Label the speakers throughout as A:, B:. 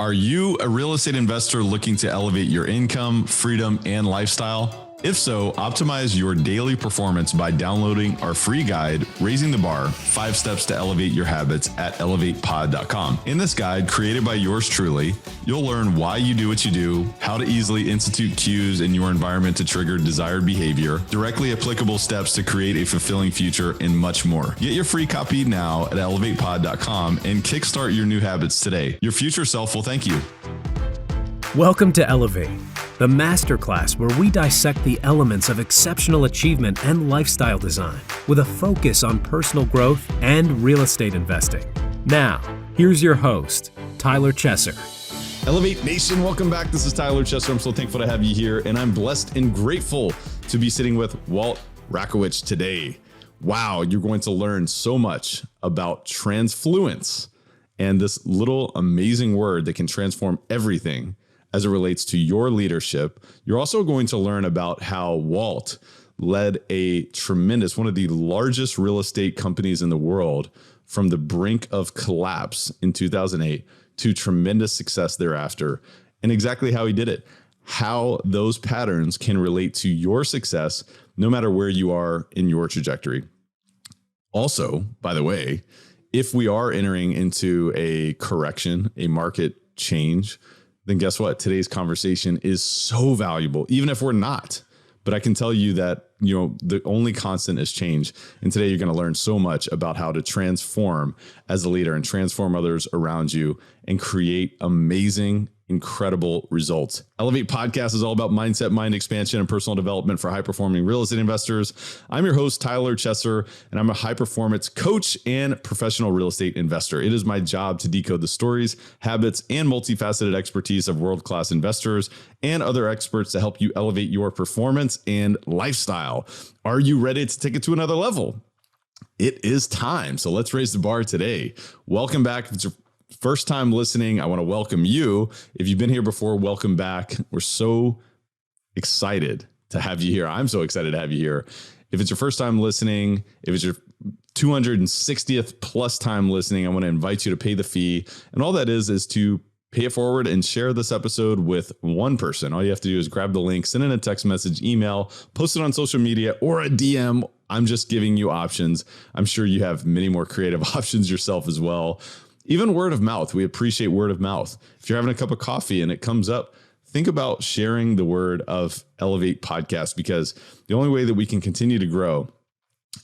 A: Are you a real estate investor looking to elevate your income, freedom, and lifestyle? If so, optimize your daily performance by downloading our free guide, Raising the Bar, 5 Steps to Elevate Your Habits at elevatepod.com. In this guide, created by yours truly, you'll learn why you do what you do, how to easily institute cues in your environment to trigger desired behavior, directly applicable steps to create a fulfilling future, and much more. Get your free copy now at elevatepod.com and kickstart your new habits today. Your future self will thank you.
B: Welcome to Elevate, the masterclass where we dissect the elements of exceptional achievement and lifestyle design with a focus on personal growth and real estate investing. Now, here's your host, Tyler Chesser.
A: Elevate Nation, welcome back. This is Tyler Chesser. I'm so thankful to have you here, and I'm blessed and grateful to be sitting with Walt Rakowicz today. Wow, you're going to learn so much about transfluence and this little amazing word that can transform everything as it relates to your leadership. You're also going to learn about how Walt led a tremendous, one of the largest real estate companies in the world from the brink of collapse in 2008 to tremendous success thereafter, and exactly how he did it, how those patterns can relate to your success no matter where you are in your trajectory. Also, by the way, if we are entering into a correction, a market change, then guess what? Today's conversation is so valuable, even if we're not. But I can tell you that, the only constant is change. And today you're going to learn so much about how to transform as a leader and transform others around you and create amazing, incredible results. Elevate Podcast is all about mindset, mind expansion, and personal development for high-performing real estate investors. I'm your host, Tyler Chesser, and I'm a high-performance coach and professional real estate investor. It is my job to decode the stories, habits, and multifaceted expertise of world-class investors and other experts to help you elevate your performance and lifestyle. Are you ready to take it to another level? It is time. So let's raise the bar today. Welcome back. If it's your first time listening, I want to welcome you. If you've been here before, welcome back. We're so excited to have you here. I'm so excited to have you here. If it's your first time listening, if it's your 260th plus time listening, I want to invite you to pay the fee. And all that is to pay it forward and share this episode with one person. All you have to do is grab the link, send in a text message, email, post it on social media, or a DM. I'm just giving you options. I'm sure you have many more creative options yourself as well. Even word of mouth. We appreciate word of mouth. If you're having a cup of coffee and it comes up, think about sharing the word of Elevate Podcast, because the only way that we can continue to grow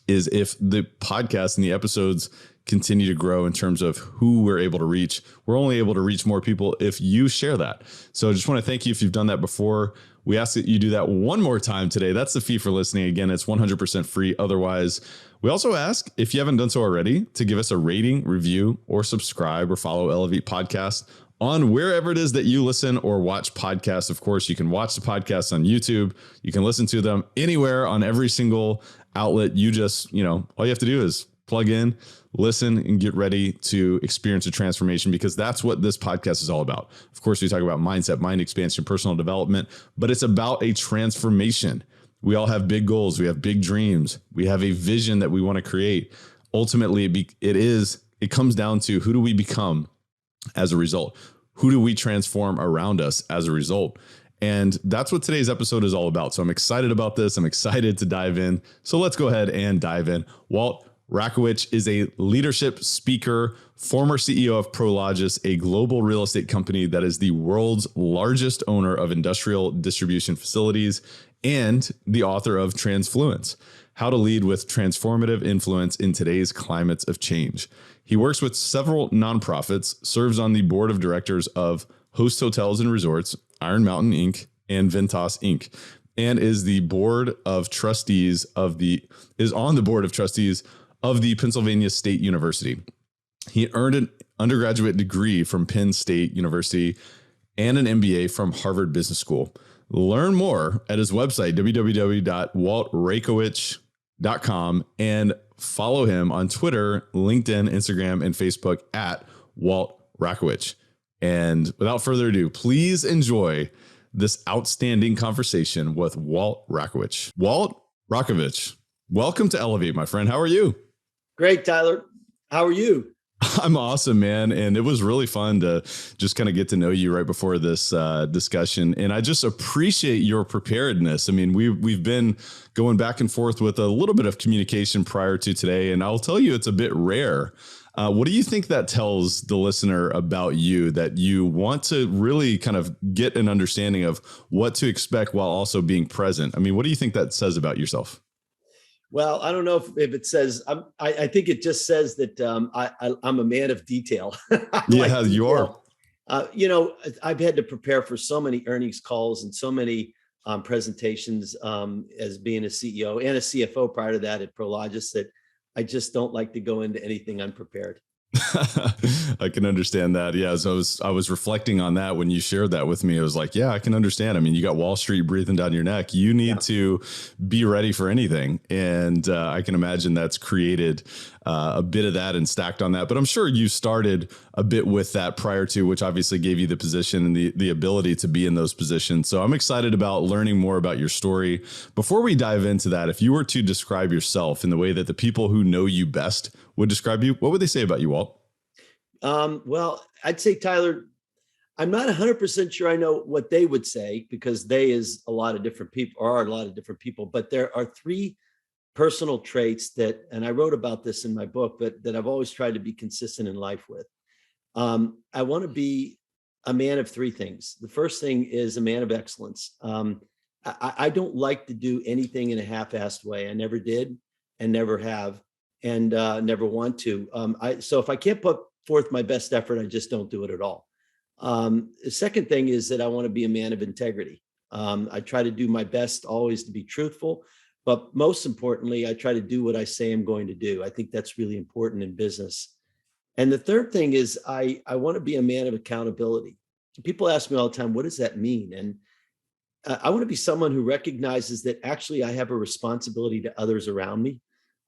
A: is if the podcast and the episodes continue to grow in terms of who we're able to reach. We're only able to reach more people if you share that. So I just want to thank you if you've done that before. We ask that you do that one more time today. That's the fee for listening. Again, it's 100% free. Otherwise, we also ask, if you haven't done so already, to give us a rating, review, or subscribe or follow Elevate Podcast on wherever it is that you listen or watch podcasts. Of course, you can watch the podcasts on YouTube. You can listen to them anywhere on every single outlet. You just, all you have to do is plug in, listen, and get ready to experience a transformation, because that's what this podcast is all about. Of course, we talk about mindset, mind expansion, personal development, but it's about a transformation. We all have big goals. We have big dreams. We have a vision that we want to create. Ultimately, it comes down to, who do we become as a result? Who do we transform around us as a result? And that's what today's episode is all about. So I'm excited about this. I'm excited to dive in. So let's go ahead and dive in. Walt Rakowicz is a leadership speaker, former CEO of Prologis, a global real estate company that is the world's largest owner of industrial distribution facilities, and the author of Transfluence, How to Lead with Transformative Influence in Today's Climates of Change. He works with several nonprofits, serves on the board of directors of Host Hotels and Resorts, Iron Mountain Inc., and Ventas Inc., and is on the board of trustees of the Pennsylvania State University. He earned an undergraduate degree from Penn State University and an MBA from Harvard Business School. Learn more at his website, www.waltrakowich.com, and follow him on Twitter, LinkedIn, Instagram, and Facebook at Walt Rakowicz. And without further ado, please enjoy this outstanding conversation with Walt Rakowicz. Walt Rakowicz, welcome to Elevate, my friend. How are you?
C: Great, Tyler. How are you?
A: I'm awesome, man. And it was really fun to just kind of get to know you right before this discussion. And I just appreciate your preparedness. I mean, we've been going back and forth with a little bit of communication prior to today, and I'll tell you, it's a bit rare. What do you think that tells the listener about you, that you want to really kind of get an understanding of what to expect while also being present? I mean, what do you think that says about yourself?
C: Well, I don't know if it says. I think it just says that I'm a man of detail. I like
A: Yeah, you are.
C: detail. I've had to prepare for so many earnings calls and so many presentations as being a CEO and a CFO prior to that at Prologis, that I just don't like to go into anything unprepared.
A: I can understand that. Yeah, so I was reflecting on that when you shared that with me. I was like, yeah, I can understand. I mean, you got Wall Street breathing down your neck. You
C: Yeah.
A: need to be ready for anything, and I can imagine that's created a bit of that and stacked on that. But I'm sure you started a bit with that prior to, which obviously gave you the position and the ability to be in those positions. So I'm excited about learning more about your story. Before we dive into that, if you were to describe yourself in the way that the people who know you best would describe you, what would they say about you, Walt?
C: Well, I'd say, Tyler, I'm not 100% sure I know what they would say, because they is a lot of different people, or are a lot of different people. But there are three personal traits that, and I wrote about this in my book, but that I've always tried to be consistent in life with. I want to be a man of three things. The first thing is a man of excellence. I don't like to do anything in a half-assed way. I never did and never have, and never want to. So if I can't put forth my best effort, I just don't do it at all. The second thing is that I want to be a man of integrity. I try to do my best always to be truthful, but most importantly, I try to do what I say I'm going to do. I think that's really important in business. And the third thing is I want to be a man of accountability. People ask me all the time, what does that mean? And I want to be someone who recognizes that actually I have a responsibility to others around me,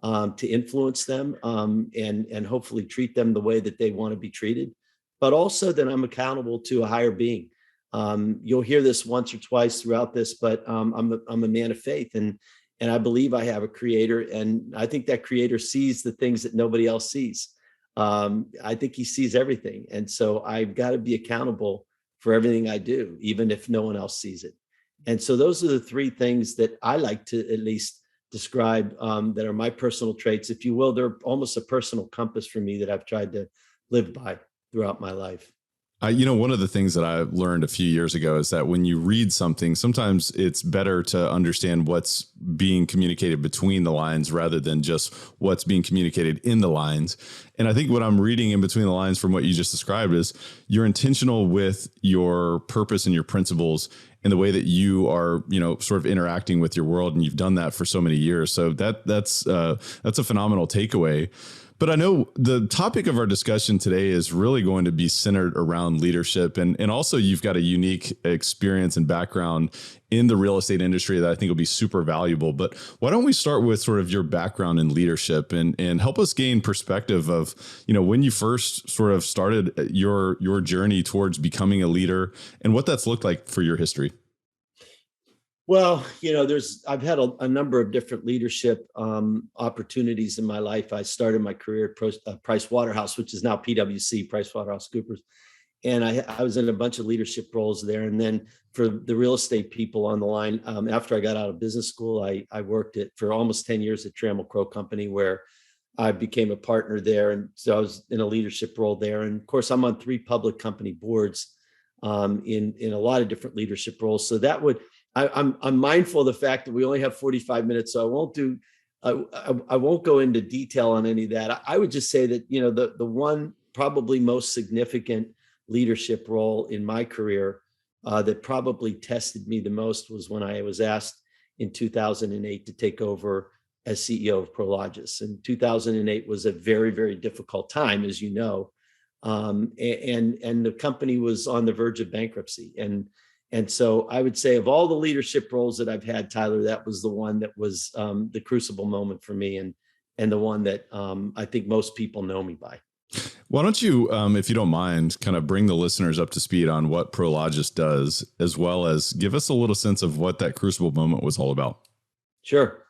C: to influence them, and hopefully treat them the way that they want to be treated, but also that I'm accountable to a higher being. You'll hear this once or twice throughout this, but I'm a man of faith, and I believe I have a creator, and I think that creator sees the things that nobody else sees. I think he sees everything, and so I've got to be accountable for everything I do, even if no one else sees it. And so those are the three things that I like to at least describe, that are my personal traits, if you will. They're almost a personal compass for me that I've tried to live by throughout my life.
A: One of the things that I learned a few years ago is that when you read something, sometimes it's better to understand what's being communicated between the lines rather than just what's being communicated in the lines. And I think what I'm reading in between the lines from what you just described is you're intentional with your purpose and your principles and the way that you are, sort of interacting with your world. And you've done that for so many years. So that's a phenomenal takeaway. But I know the topic of our discussion today is really going to be centered around leadership. And also you've got a unique experience and background in the real estate industry that I think will be super valuable. But why don't we start with sort of your background in leadership and help us gain perspective of, when you first sort of started your journey towards becoming a leader and what that's looked like for your history.
C: Well, I've had a number of different leadership opportunities in my life. I started my career at Price Waterhouse, which is now PwC, PricewaterhouseCoopers. And I was in a bunch of leadership roles there. And then for the real estate people on the line, after I got out of business school, I worked for almost 10 years at Trammell Crow Company, where I became a partner there. And so I was in a leadership role there. And of course, I'm on 3 public company boards in a lot of different leadership roles. So I'm mindful of the fact that we only have 45 minutes, so I won't go into detail on any of that. I would just say that, the one probably most significant leadership role in my career that probably tested me the most was when I was asked in 2008 to take over as CEO of Prologis. And 2008 was a very, very difficult time, as you know, and the company was on the verge of bankruptcy. And so I would say of all the leadership roles that I've had, Tyler, that was the one that was the crucible moment for me, and the one that I think most people know me by.
A: Why don't you, if you don't mind, kind of bring the listeners up to speed on what Prologis does, as well as give us a little sense of what that crucible moment was all about.
C: Sure.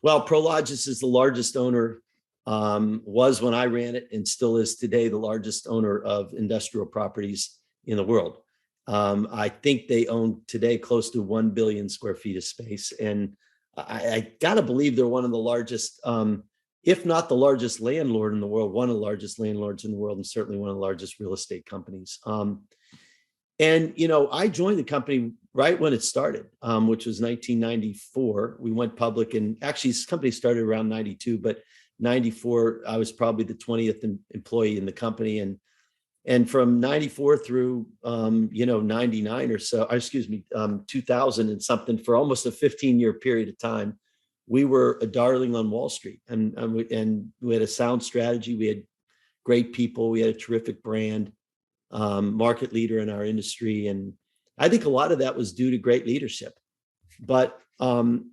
C: Well, Prologis is the largest owner was when I ran it and still is today the largest owner of industrial properties in the world. I think they own today close to 1 billion square feet of space. And I got to believe they're one of the largest, if not the largest landlord in the world, one of the largest landlords in the world, and certainly one of the largest real estate companies. And, I joined the company right when it started, which was 1994. We went public, and actually this company started around 92, but 94, I was probably the 20th employee in the company. And from 94 through, 99 or so, 2000 and something, for almost a 15-year period of time, we were a darling on Wall Street. And we had a sound strategy. We had great people. We had a terrific brand, market leader in our industry. And I think a lot of that was due to great leadership. But, and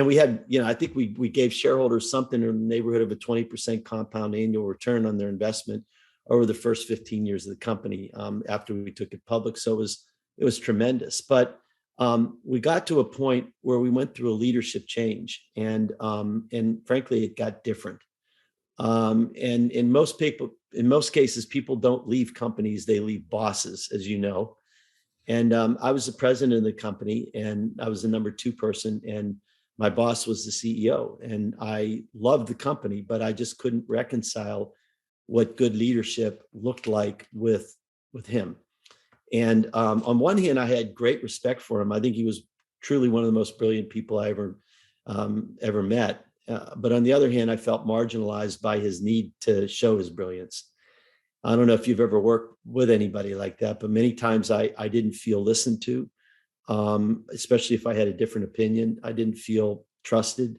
C: we had, I think we gave shareholders something in the neighborhood of a 20% compound annual return on their investment over the first 15 years of the company, after we took it public. So it was tremendous. But we got to a point where we went through a leadership change, and frankly, it got different. And in most cases, people don't leave companies; they leave bosses, as you know. And I was the president of the company, and I was the number 2 person, and my boss was the CEO. And I loved the company, but I just couldn't reconcile what good leadership looked like with him. And on one hand, I had great respect for him. I think he was truly one of the most brilliant people I ever met. But on the other hand, I felt marginalized by his need to show his brilliance. I don't know if you've ever worked with anybody like that, but many times I didn't feel listened to, especially if I had a different opinion. I didn't feel trusted.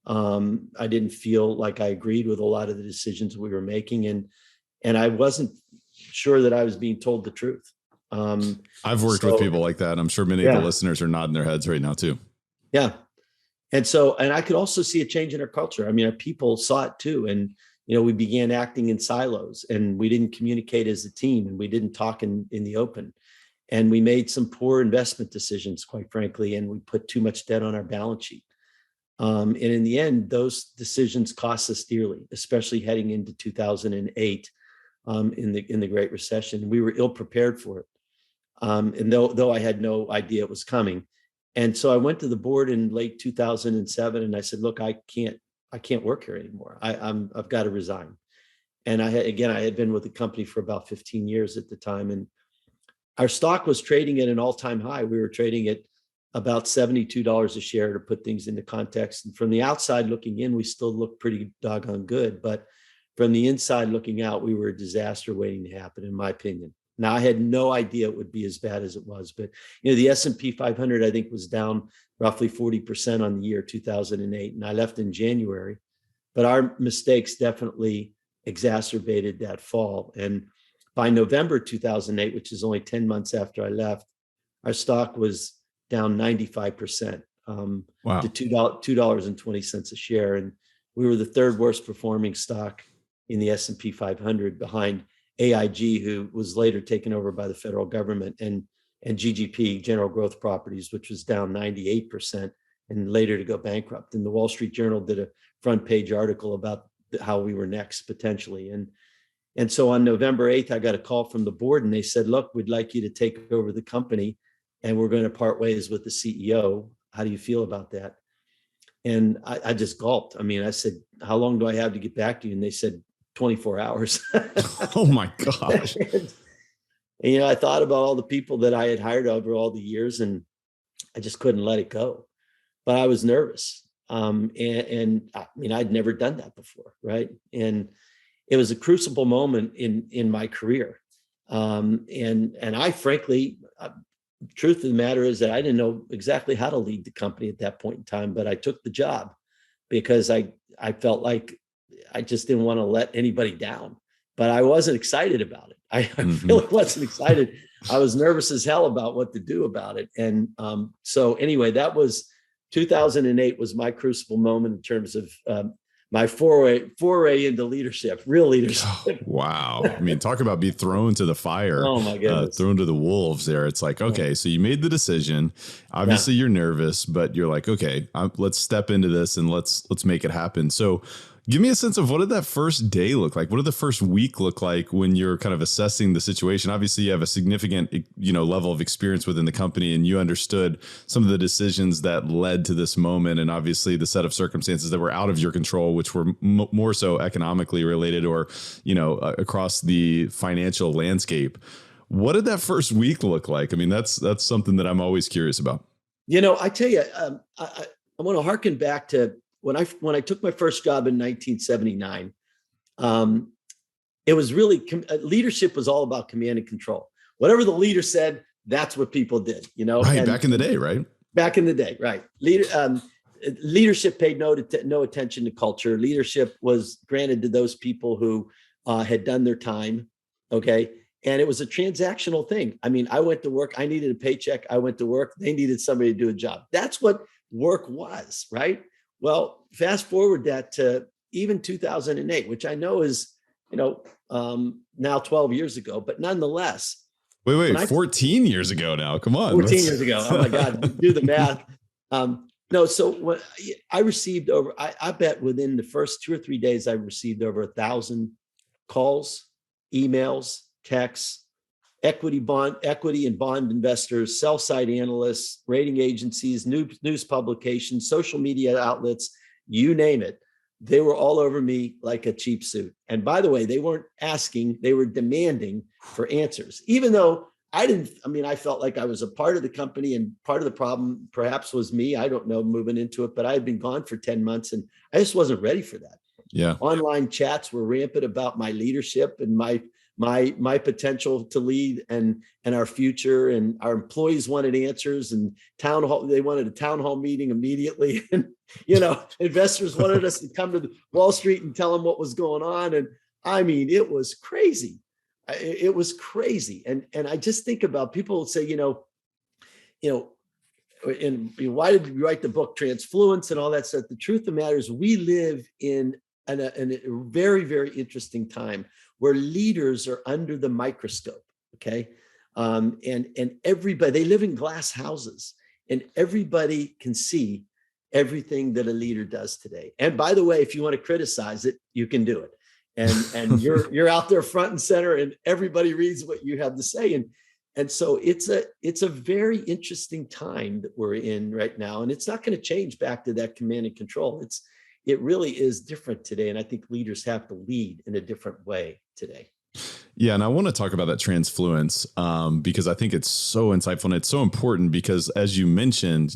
C: I didn't feel like I agreed with a lot of the decisions we were making, and I wasn't sure that I was being told the truth.
A: I've worked with people like that. I'm sure many of the listeners are nodding their heads right now too.
C: Yeah. And I could also see a change in our culture. I mean, our people saw it too. And, we began acting in silos, and we didn't communicate as a team, and we didn't talk in the open. And we made some poor investment decisions, quite frankly, and we put too much debt on our balance sheet. And in the end, those decisions cost us dearly, especially heading into 2008, in the Great Recession. We were ill prepared for it. And though I had no idea it was coming. And so I went to the board in late 2007, and I said, look, I can't work here anymore. I've got to resign. And I had been with the company for about 15 years at the time. And our stock was trading at an all-time high. We were trading at about $72 a share, to put things into context. And from the outside looking in, we still looked pretty doggone good. But from the inside looking out, we were a disaster waiting to happen, in my opinion. Now, I had no idea it would be as bad as it was, but the S&P 500, I think, was down roughly 40% on the year 2008, and I left in January. But our mistakes definitely exacerbated that fall. And by November 2008, which is only 10 months after I left, our stock was down 95%,
A: Wow.
C: to $2.20 a share, and we were the 3rd worst performing stock in the S&P 500, behind AIG, who was later taken over by the federal government, and GGP, General Growth Properties, which was down 98% and later to go bankrupt. And the Wall Street Journal did a front page article about how we were next potentially. And so on November 8th, I got a call from the board, and they said, look, we'd like you to take over the company, and we're going to part ways with the CEO. How do you feel about that? And I just gulped. I mean, I said, how long do I have to get back to you? And they said, 24 hours.
A: Oh my gosh.
C: And, I thought about all the people that I had hired over all the years, and I just couldn't let it go. But I was nervous. And I mean, I'd never done that before. Right. And it was a crucible moment in my career. And I frankly, truth of the matter is that I didn't know exactly how to lead the company at that point in time, but I took the job because I felt like I just didn't want to let anybody down, but I wasn't excited about it. I really wasn't excited. I was nervous as hell about what to do about it. And so anyway, that was 2008 was my crucible moment in terms of my foray into leadership, real leadership.
A: Wow. I mean, talk about be thrown to the fire.
C: Oh my goodness.
A: Thrown to the wolves there. It's like, okay, so you made the decision. Obviously you're nervous, but you're like, okay, let's step into this and let's make it happen. So Give me a sense of what did that first day look like? What did the first week look like when you're kind of assessing the situation? Obviously, you have a significant, level of experience within the company, and you understood some of the decisions that led to this moment, and obviously the set of circumstances that were out of your control, which were more so economically related, or across the financial landscape. What did that first week look like? I mean, that's something that I'm always curious about.
C: I tell you, I want to harken back to when I took my first job in 1979. It was really leadership was all about command and control. Whatever the leader said, that's what people did.
A: Right,
C: and
A: back in the day, right?
C: Back in the day, right? Leadership paid no attention to culture. Leadership was granted to those people who had done their time. Okay. And it was a transactional thing. I mean, I went to work. I needed a paycheck. I went to work. They needed somebody to do a job. That's what work was, right? Well, fast forward that to even 2008, which I know is, now 12 years ago, but nonetheless.
A: Wait, 14 years ago now. Come on.
C: 14 years ago. Oh my God, do the math. No, so what I received I bet within the first 2 or 3 days, I received over 1,000 calls, emails, texts, equity and bond investors, sell-side analysts, rating agencies, news publications, social media outlets, you name it. They were all over me like a cheap suit. And by the way, they weren't asking, they were demanding for answers, even though I felt like I was a part of the company, and part of the problem perhaps was me. I don't know, moving into it, but I had been gone for 10 months and I just wasn't ready for that.
A: Yeah.
C: Online chats were rampant about my leadership and my potential to lead and our future, and our employees wanted answers, and they wanted a town hall meeting immediately. And, investors wanted us to come to Wall Street and tell them what was going on. And I mean, it was crazy. It was crazy. And I just think about people say, and why did you write the book Transfluence and all that stuff? The truth of the matter is we live in a very, very interesting time where leaders are under the microscope. Okay. And everybody, they live in glass houses, and everybody can see everything that a leader does today. And by the way, if you want to criticize it, you can do it. And you're out there front and center, and everybody reads what you have to say. And so it's a very interesting time that we're in right now. And it's not going to change back to that command and control. It really is different today. And I think leaders have to lead in a different way today.
A: Yeah. And I want to talk about that transfluence because I think it's so insightful, and it's so important because, as you mentioned,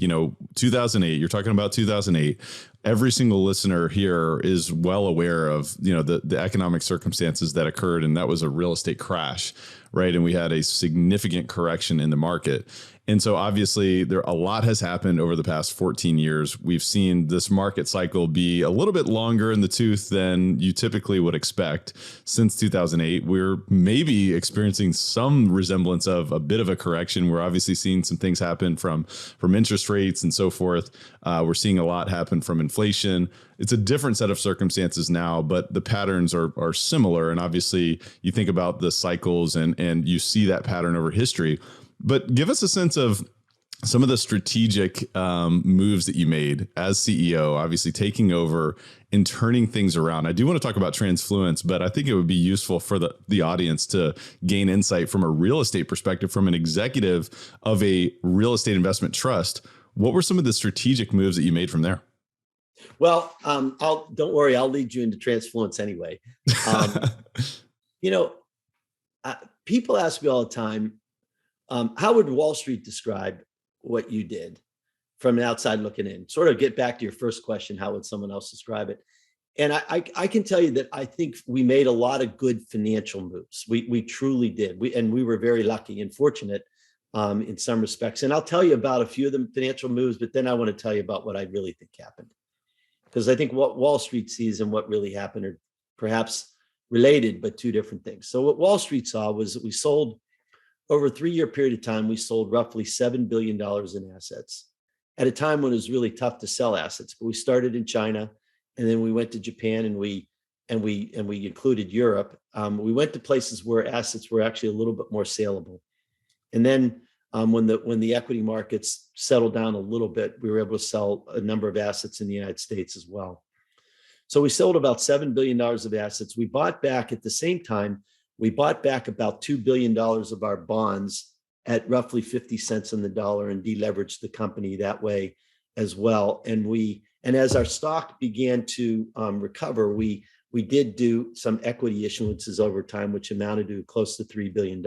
A: 2008, you're talking about 2008. Every single listener here is well aware of, the economic circumstances that occurred, and that was a real estate crash, right? And we had a significant correction in the market. And so obviously a lot has happened over the past 14 years. We've seen this market cycle be a little bit longer in the tooth than you typically would expect. Since 2008, we're maybe experiencing some resemblance of a bit of a correction. We're obviously seeing some things happen from interest rates and so forth. We're seeing a lot happen from inflation. It's a different set of circumstances now, but the patterns are similar. And obviously you think about the cycles and you see that pattern over history. But give us a sense of some of the strategic moves that you made as CEO, obviously taking over and turning things around. I do want to talk about Transfluence, but I think it would be useful for the audience to gain insight from a real estate perspective, from an executive of a real estate investment trust. What were some of the strategic moves that you made from there?
C: Well, don't worry, I'll lead you into Transfluence anyway. People ask me all the time, how would Wall Street describe what you did from the outside looking in? Sort of get back to your first question, how would someone else describe it? And I can tell you that I think we made a lot of good financial moves. We truly did. We were very lucky and fortunate in some respects. And I'll tell you about a few of the financial moves, but then I want to tell you about what I really think happened. Because I think what Wall Street sees and what really happened are perhaps related, but two different things. So what Wall Street saw was that we sold, over a 3-year period of time, we sold roughly $7 billion in assets at a time when it was really tough to sell assets. But we started in China, and then we went to Japan, and we included Europe. We went to places where assets were actually a little bit more saleable. And then when the equity markets settled down a little bit, we were able to sell a number of assets in the United States as well. So we sold about $7 billion of assets. We bought back at the same time, we bought back about $2 billion of our bonds at roughly 50 cents on the dollar and deleveraged the company that way as well. And as our stock began to recover, we did do some equity issuances over time, which amounted to close to $3 billion.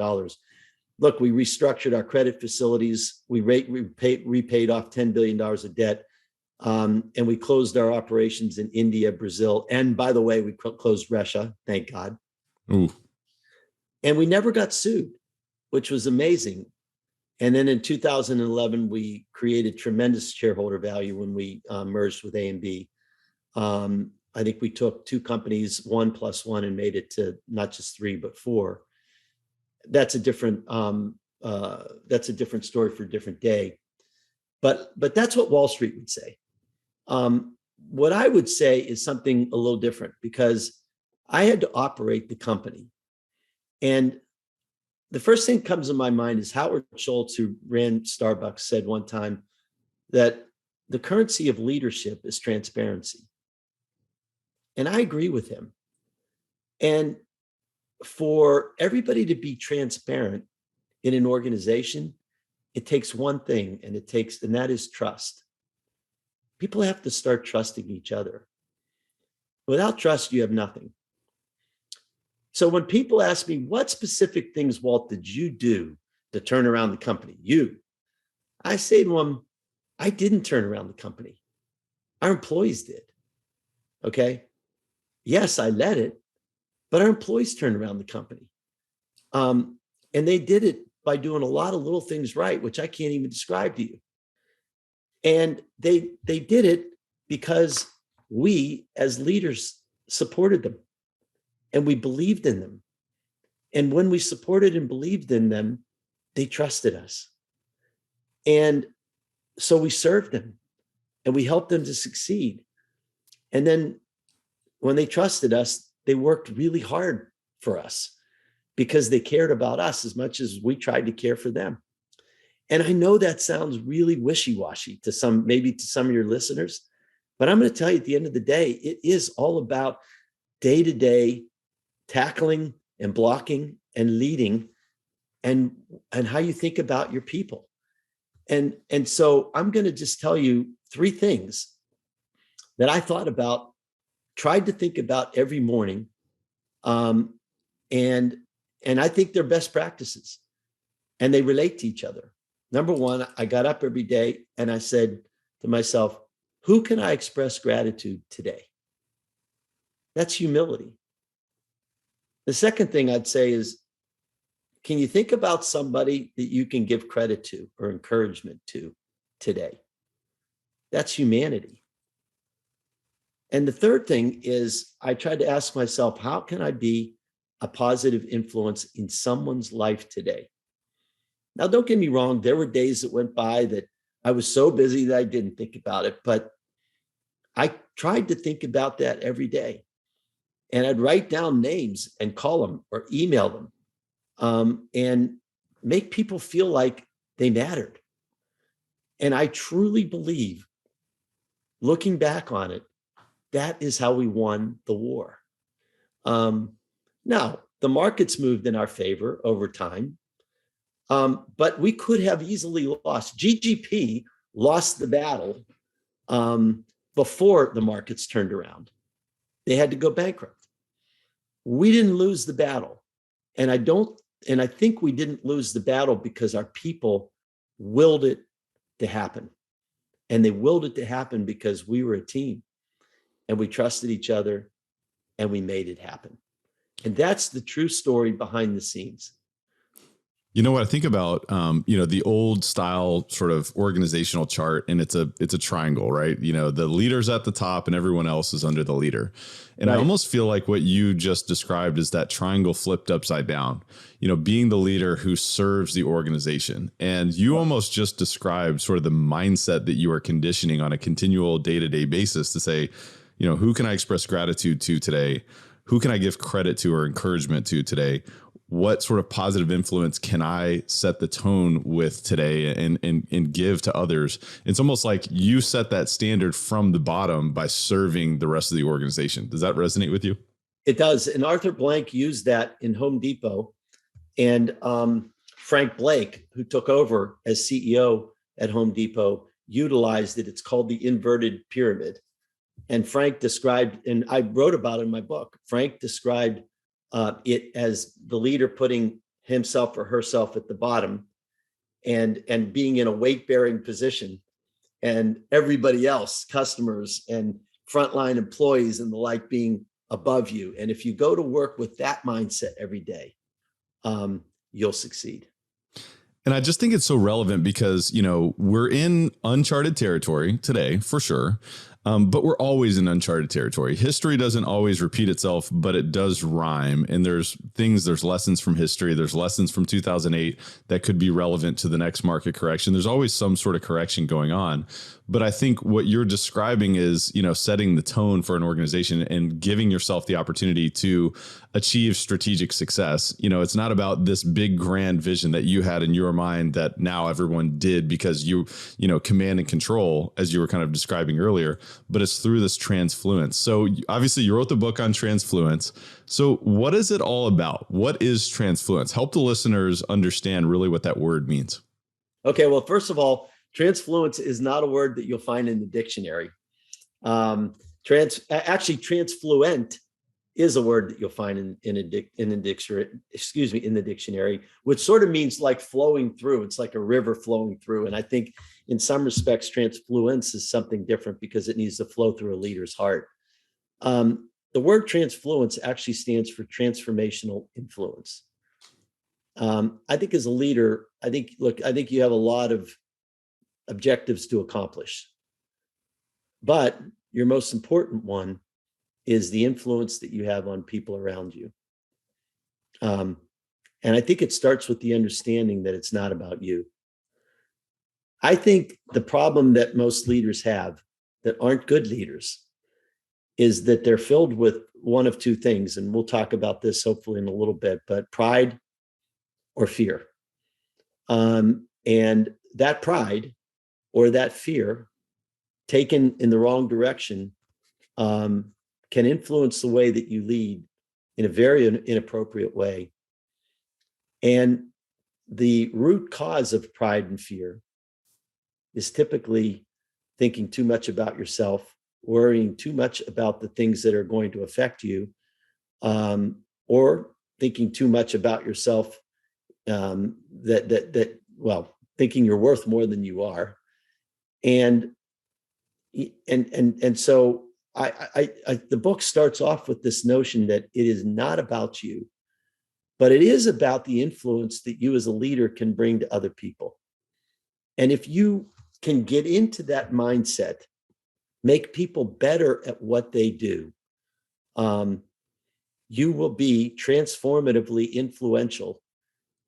C: Look, we restructured our credit facilities. We repaid off $10 billion of debt. And we closed our operations in India, Brazil. And by the way, we closed Russia, thank God.
A: Ooh.
C: And we never got sued, which was amazing. And then in 2011, we created tremendous shareholder value when we merged with A&B. I think we took two companies, 1+1, and made it to not just 3, but 4. That's a different story for a different day. But that's what Wall Street would say. What I would say is something a little different, because I had to operate the company. And the first thing that comes to my mind is Howard Schultz, who ran Starbucks, said one time that the currency of leadership is transparency. And I agree with him. And for everybody to be transparent in an organization, it takes one thing, and that is trust. People have to start trusting each other. Without trust, you have nothing. So when people ask me, what specific things, Walt, did you do to turn around the company? I say to them, I didn't turn around the company. Our employees did. Okay. Yes, I led it, but our employees turned around the company. And they did it by doing a lot of little things right, which I can't even describe to you. And they did it because we as leaders supported them and we believed in them. And when we supported and believed in them, they trusted us. And so we served them and we helped them to succeed. And then when they trusted us, they worked really hard for us because they cared about us as much as we tried to care for them. And I know that sounds really wishy-washy maybe to some of your listeners, but I'm going to tell you at the end of the day, it is all about day-to-day tackling and blocking and leading and how you think about your people. And so I'm going to just tell you 3 things that I thought about, tried to think about every morning. And I think they're best practices and they relate to each other. Number 1, I got up every day and I said to myself, who can I express gratitude today? That's humility. The second thing I'd say is, can you think about somebody that you can give credit to or encouragement to today? That's humanity. And the third thing is, I tried to ask myself, how can I be a positive influence in someone's life today? Now, don't get me wrong. There were days that went by that I was so busy that I didn't think about it, but I tried to think about that every day. And I'd write down names and call them or email them and make people feel like they mattered. And I truly believe, looking back on it, that is how we won the war. Now, the markets moved in our favor over time, but we could have easily lost. GGP lost the battle before the markets turned around. They had to go bankrupt. We didn't lose the battle. And I think we didn't lose the battle because our people willed it to happen. And they willed it to happen because we were a team and we trusted each other and we made it happen. And that's the true story behind the scenes.
A: You know what I think about, the old style sort of organizational chart, and it's a triangle, right? The leader's at the top and everyone else is under the leader. And right. I almost feel like what you just described is that triangle flipped upside down, being the leader who serves the organization. And you almost just described sort of the mindset that you are conditioning on a continual day-to-day basis to say, who can I express gratitude to today? Who can I give credit to or encouragement to today? what sort of positive influence can I set the tone with today and give to others? It's almost like you set that standard from the bottom by serving the rest of the organization. Does that resonate with you?
C: It does. And Arthur Blank used that in Home Depot. And Frank Blake, who took over as CEO at Home Depot, utilized it. It's called the inverted pyramid. And Frank described, and I wrote about it in my book, Frank described it as the leader putting himself or herself at the bottom and being in a weight-bearing position, and everybody else, customers and frontline employees and the like, being above you. And if you go to work with that mindset every day, you'll succeed.
A: And I just think it's so relevant because, we're in uncharted territory today, for sure. But we're always in uncharted territory. History doesn't always repeat itself, but it does rhyme. And there's lessons from history. There's lessons from 2008 that could be relevant to the next market correction. There's always some sort of correction going on. But I think what you're describing is, setting the tone for an organization and giving yourself the opportunity to achieve strategic success. It's not about this big grand vision that you had in your mind that now everyone did because you command and control, as you were kind of describing earlier, but it's through this transfluence. So obviously you wrote the book on transfluence. So what is it all about? What is transfluence? Help the listeners understand really what that word means.
C: Okay. Well, first of all, transfluence is not a word that you'll find in the dictionary. Transfluent is a word that you'll find in the dictionary, which sort of means like flowing through. It's like a river flowing through. And I think in some respects, transfluence is something different because it needs to flow through a leader's heart. The word transfluence actually stands for transformational influence. I think as a leader, I think you have a lot of objectives to accomplish, but your most important one is the influence that you have on people around you. And I think it starts with the understanding that it's not about you. I think the problem that most leaders have that aren't good leaders is that they're filled with one of two things. And we'll talk about this hopefully in a little bit, but pride or fear. And that pride or that fear taken in the wrong direction can influence the way that you lead in a very inappropriate way. And the root cause of pride and fear is typically thinking too much about yourself, worrying too much about the things that are going to affect you, or thinking too much about yourself, thinking you're worth more than you are. And so the book starts off with this notion that it is not about you, but it is about the influence that you as a leader can bring to other people. And if you can get into that mindset, make people better at what they do, you will be transformatively influential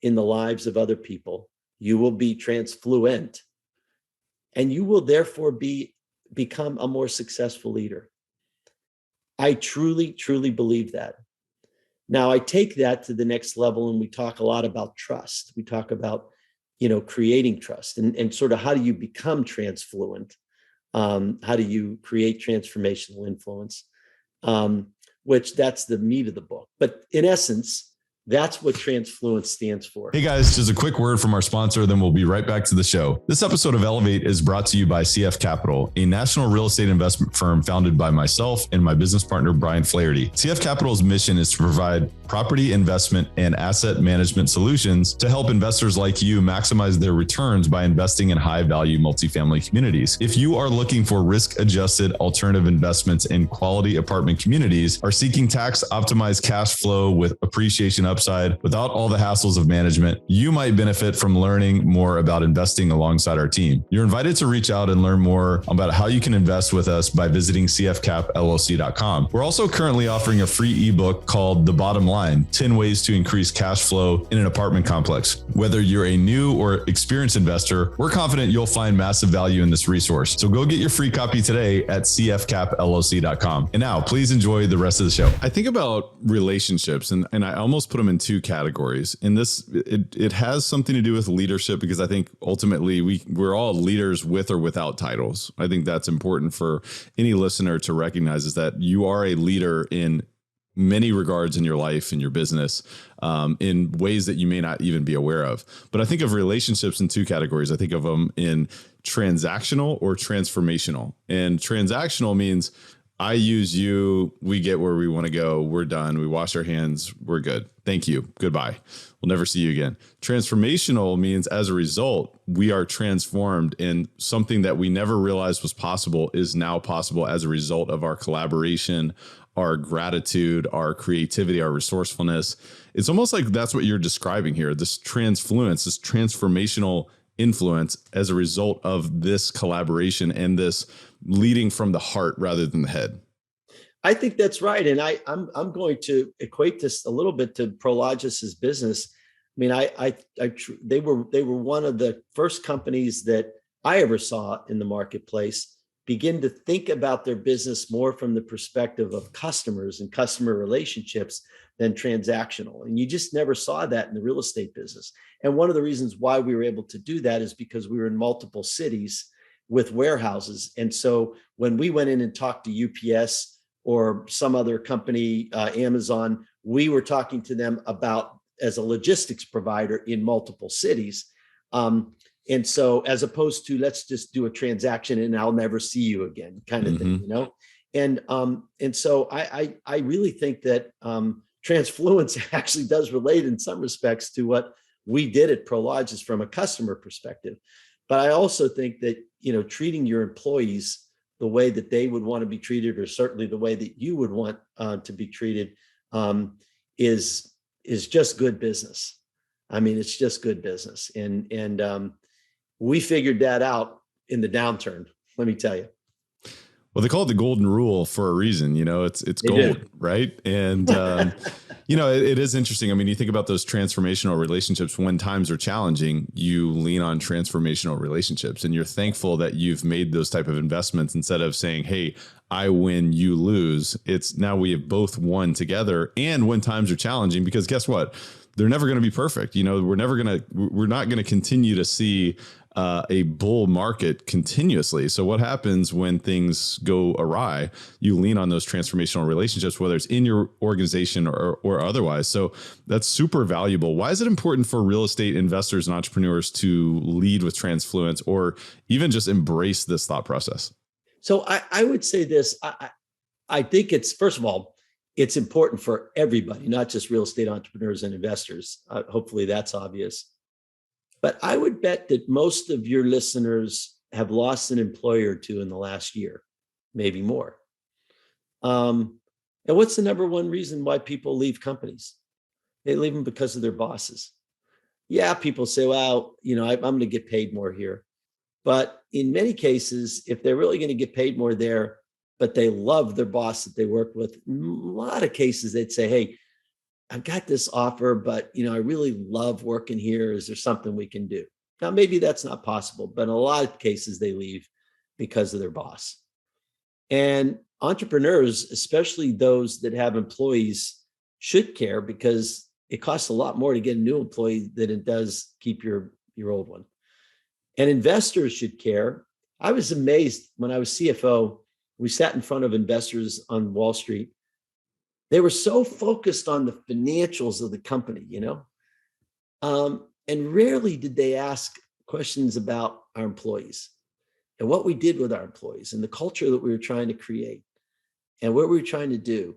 C: in the lives of other people. You will be transfluent, and you will therefore become a more successful leader. I truly, truly believe that. Now, I take that to the next level, and we talk a lot about trust. We talk about, creating trust and sort of how do you become transfluent? How do you create transformational influence? Which that's the meat of the book. But in essence, that's what Transfluence stands for.
A: Hey guys, just a quick word from our sponsor, then we'll be right back to the show. This episode of Elevate is brought to you by CF Capital, a national real estate investment firm founded by myself and my business partner, Brian Flaherty. CF Capital's mission is to provide property investment and asset management solutions to help investors like you maximize their returns by investing in high-value multifamily communities. If you are looking for risk-adjusted alternative investments in quality apartment communities, are seeking tax-optimized cash flow with appreciation upside without all the hassles of management, you might benefit from learning more about investing alongside our team. You're invited to reach out and learn more about how you can invest with us by visiting cfcapllc.com. We're also currently offering a free ebook called The Bottom Line, 10 Ways to Increase Cash Flow in an Apartment Complex. Whether you're a new or experienced investor, we're confident you'll find massive value in this resource. So go get your free copy today at cfcapllc.com. And now please enjoy the rest of the show. I think about relationships and I almost put them come in two categories. And it has something to do with leadership, because I think ultimately we're all leaders with or without titles. I think that's important for any listener to recognize, is that you are a leader in many regards in your life, in your business, in ways that you may not even be aware of. But I think of relationships in two categories. I think of them in transactional or transformational. And transactional means I use you, we get where we want to go, we're done, we wash our hands, we're good. Thank you, goodbye. We'll never see you again. Transformational means, as a result, we are transformed, and something that we never realized was possible is now possible as a result of our collaboration, our gratitude, our creativity, our resourcefulness. It's almost like that's what you're describing here, this transfluence, this transformational influence as a result of this collaboration and this leading from the heart rather than the head.
C: I think that's right. And I'm going to equate this a little bit to Prologis's business. I mean, they were one of the first companies that I ever saw in the marketplace begin to think about their business more from the perspective of customers and customer relationships than transactional. And you just never saw that in the real estate business. And one of the reasons why we were able to do that is because we were in multiple cities with warehouses. And so when we went in and talked to UPS or some other company, Amazon, we were talking to them about as a logistics provider in multiple cities. And so as opposed to, let's just do a transaction and I'll never see you again kind of thing, you know? And so I really think that Transfluence actually does relate in some respects to what we did at Prologis from a customer perspective. But I also think that, you know, treating your employees the way that they would want to be treated, or certainly the way that you would want to be treated, is just good business. I mean, it's just good business. And we figured that out in the downturn, let me tell you.
A: Well, they call it the golden rule for a reason. You know, it's gold, right? And you know, it is interesting. I mean, you think about those transformational relationships. When times are challenging, you lean on transformational relationships, and you're thankful that you've made those type of investments instead of saying, "Hey, I win, you lose." It's now we have both won together. And when times are challenging, because guess what? They're never going to be perfect. You know, we're not going to continue to see a bull market continuously. So what happens when things go awry? You lean on those transformational relationships, whether it's in your organization or otherwise. So that's super valuable. Why is it important for real estate investors and entrepreneurs to lead with Transfluence, or even just embrace this thought process?
C: So I would say this. I think it's, first of all, it's important for everybody, not just real estate entrepreneurs and investors. Hopefully that's obvious. But I would bet that most of your listeners have lost an employee or two in the last year, maybe more. And what's the number one reason why people leave companies? They leave them because of their bosses. Yeah, people say, well, you know, I'm going to get paid more here. But in many cases, if they're really going to get paid more there, but they love their boss that they work with, in a lot of cases, they'd say, hey, I've got this offer, but you know, I really love working here. Is there something we can do? Now, maybe that's not possible, but in a lot of cases they leave because of their boss. And entrepreneurs, especially those that have employees, should care, because it costs a lot more to get a new employee than it does keep your old one. And investors should care. I was amazed when I was CFO, we sat in front of investors on Wall Street. They were so focused on the financials of the company, you know, and rarely did they ask questions about our employees and what we did with our employees and the culture that we were trying to create and what we were trying to do.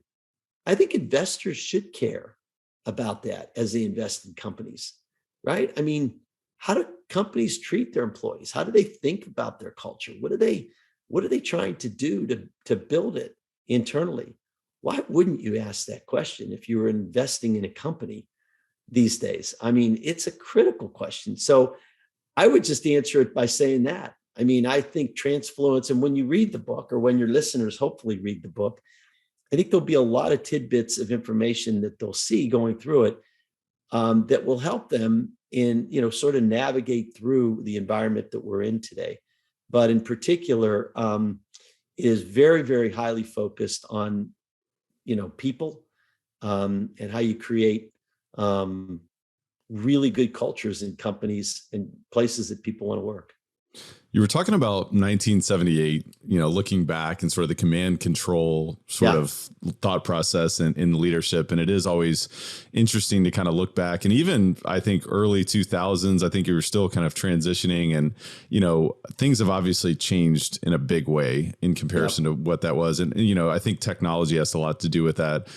C: I think investors should care about that as they invest in companies, right? I mean, how do companies treat their employees? How do they think about their culture? What are they trying to do to build it internally? Why wouldn't you ask that question if you were investing in a company these days? I mean, it's a critical question. So I would just answer it by saying that. I mean, I think Transfluence, and when you read the book, or when your listeners hopefully read the book, I think there'll be a lot of tidbits of information that they'll see going through it that will help them in, you know, sort of navigate through the environment that we're in today. But in particular, it is very, very highly focused on, you know, people and how you create really good cultures in companies and places that people want to work.
A: You were talking about 1978, looking back and sort of the command control sort of thought process in leadership. And it is always interesting to kind of look back. And even I think early 2000s, I think you were still kind of transitioning, and, things have obviously changed in a big way in comparison to what that was. And, I think technology has a lot to do with that.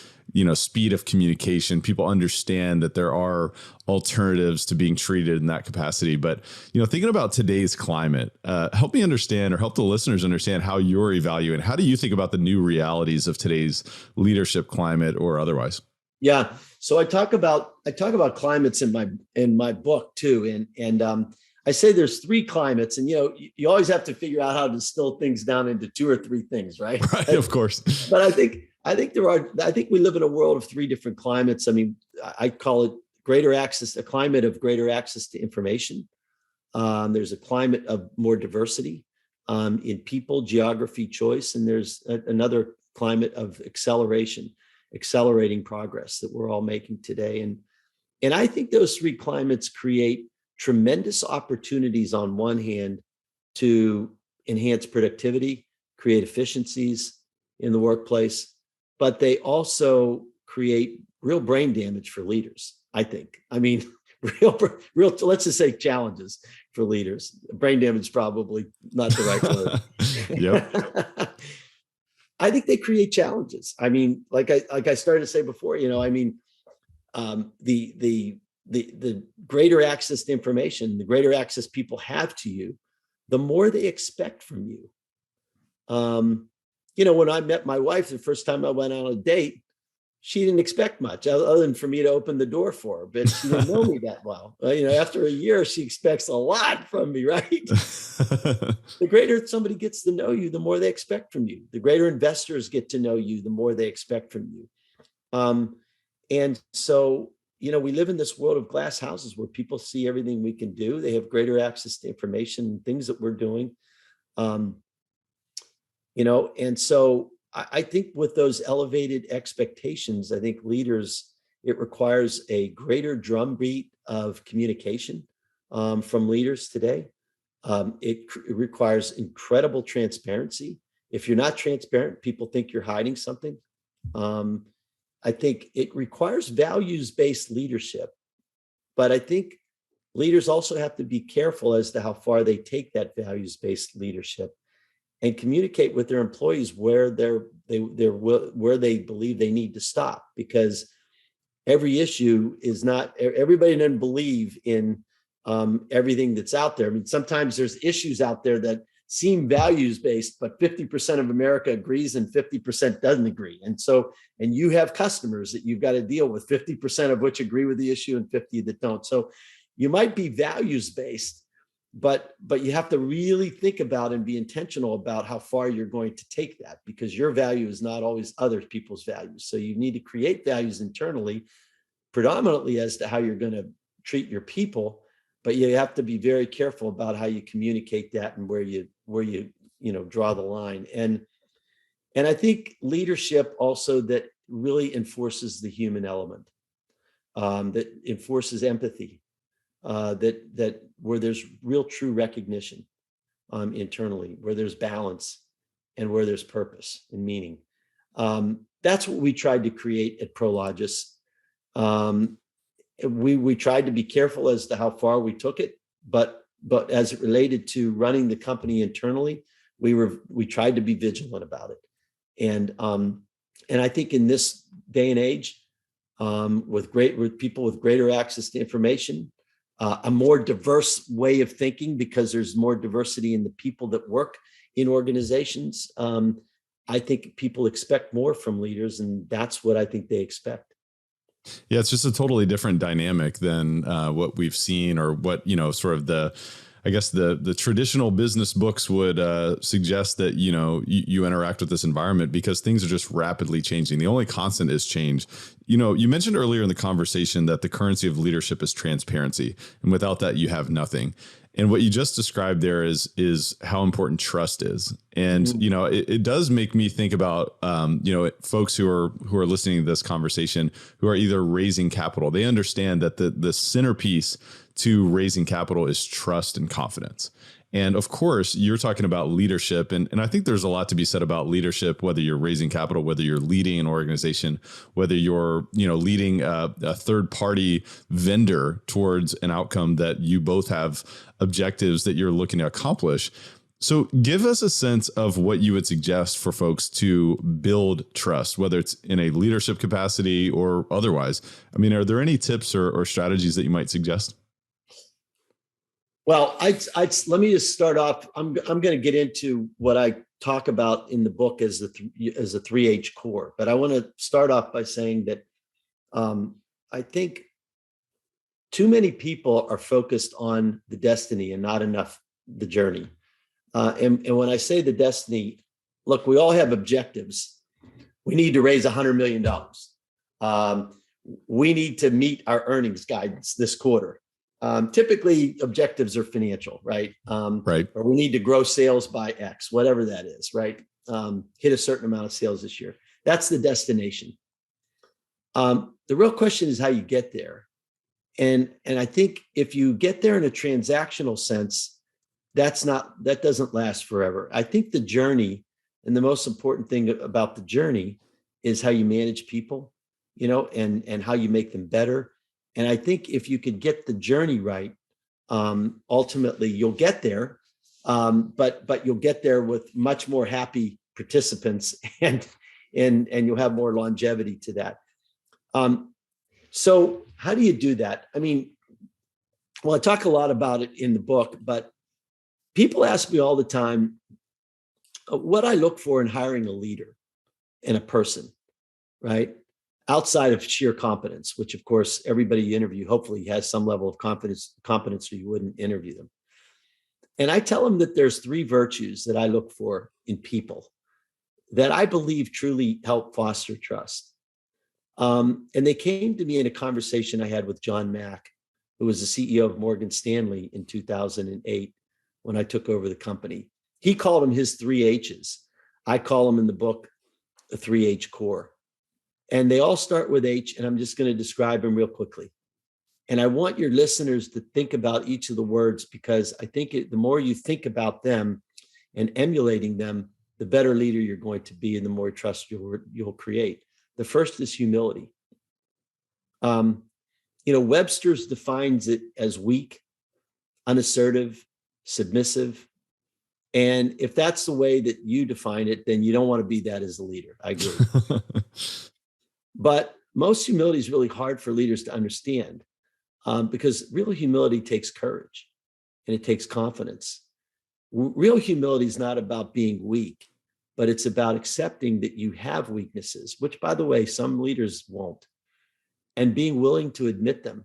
A: Speed of communication. People understand that there are alternatives to being treated in that capacity. But, thinking about today's climate, help me understand, or help the listeners understand how you're evaluating. How do you think about the new realities of today's leadership climate or otherwise?
C: Yeah. So I talk about climates in my book too. And I say there's three climates, and, you always have to figure out how to distill things down into two or three things, right?
A: Right. Of course.
C: But I think we live in a world of three different climates. I mean, I call it a climate of greater access to information. There's a climate of more diversity in people, geography, choice, and there's another climate of accelerating progress that we're all making today. And I think those three climates create tremendous opportunities on one hand to enhance productivity, create efficiencies in the workplace, but they also create real brain damage for leaders, I think. I mean, real, let's just say challenges for leaders. Brain damage is probably not the right word.
A: Yep.
C: I think they create challenges. I mean, like I started to say before, the greater access to information, the greater access people have to you, the more they expect from you. When I met my wife the first time I went on a date, she didn't expect much other than for me to open the door for her, but she didn't know me that well. After a year, she expects a lot from me, right? The greater somebody gets to know you, the more they expect from you. The greater investors get to know you, the more they expect from you. And so, we live in this world of glass houses where people see everything we can do. They have greater access to information, things that we're doing. And so I think with those elevated expectations, I think leaders, it requires a greater drumbeat of communication from leaders today. It requires incredible transparency. If you're not transparent, people think you're hiding something. I think it requires values-based leadership, but I think leaders also have to be careful as to how far they take that values-based leadership and communicate with their employees where where they believe they need to stop, because every issue is not, everybody doesn't believe in everything that's out there. I mean, sometimes there's issues out there that seem values-based, but 50% of America agrees and 50% doesn't agree. And you have customers that you've got to deal with, 50% of which agree with the issue and 50 that don't. So you might be values-based, but you have to really think about and be intentional about how far you're going to take that, because your value is not always other people's values. So you need to create values internally, predominantly as to how you're going to treat your people, but you have to be very careful about how you communicate that and where you draw the line. And I think leadership also that really enforces the human element, that enforces empathy, that where there's real true recognition internally, where there's balance and where there's purpose and meaning. That's what we tried to create at Prologis. We tried to be careful as to how far we took it, but as it related to running the company internally, we tried to be vigilant about it. And I think in this day and age, with people with greater access to information, a more diverse way of thinking, because there's more diversity in the people that work in organizations, I think people expect more from leaders, and that's what I think they expect.
A: Yeah, it's just a totally different dynamic than what we've seen, or what, sort of the traditional business books would suggest that, you interact with this environment, because things are just rapidly changing. The only constant is change. You mentioned earlier in the conversation that the currency of leadership is transparency, and without that, you have nothing. And what you just described there is how important trust is. And,
C: Mhm.
A: you know, it does make me think about, you know, folks who are listening to this conversation, who are either raising capital. They understand that the centerpiece to raising capital is trust and confidence. And of course, you're talking about leadership. And I think there's a lot to be said about leadership, whether you're raising capital, whether you're leading an organization, whether you're, you know, leading a third party vendor towards an outcome that you both have objectives that you're looking to accomplish. So give us a sense of what you would suggest for folks to build trust, whether it's in a leadership capacity or otherwise. I mean, are there any tips or strategies that you might suggest?
C: Well, let me just start off. I'm going to get into what I talk about in the book as a 3H core, but I want to start off by saying that I think too many people are focused on the destiny and not enough the journey. And when I say the destiny, look, we all have objectives. We need to raise $100 million. We need to meet our earnings guidance this quarter. Typically, objectives are financial, right?
A: Right.
C: Or we need to grow sales by X, whatever that is, right? Hit a certain amount of sales this year. That's the destination. The real question is how you get there. And I think if you get there in a transactional sense, that doesn't last forever. I think the journey, and the most important thing about the journey, is how you manage people, you know, and how you make them better. And I think if you could get the journey right, ultimately you'll get there, but you'll get there with much more happy participants, and you'll have more longevity to that. So how do you do that? I mean, well, I talk a lot about it in the book, but people ask me all the time what I look for in hiring a leader and a person, right? Outside of sheer competence, which of course everybody you interview hopefully has some level of competence, or you wouldn't interview them. And I tell them that there's 3 virtues that I look for in people that I believe truly help foster trust. And they came to me in a conversation I had with John Mack, who was the CEO of Morgan Stanley in 2008 when I took over the company. He called them his 3 H's. I call them in the book the 3H core. And they all start with H, and I'm just going to describe them real quickly. And I want your listeners to think about each of the words, because I think the more you think about them and emulating them, the better leader you're going to be and the more trust you'll create. The first is humility. You know, Webster's defines it as weak, unassertive, submissive. And if that's the way that you define it, then you don't want to be that as a leader. I agree. But most humility is really hard for leaders to understand, because real humility takes courage and it takes confidence. Real humility is not about being weak, but it's about accepting that you have weaknesses, which, by the way, some leaders won't, and being willing to admit them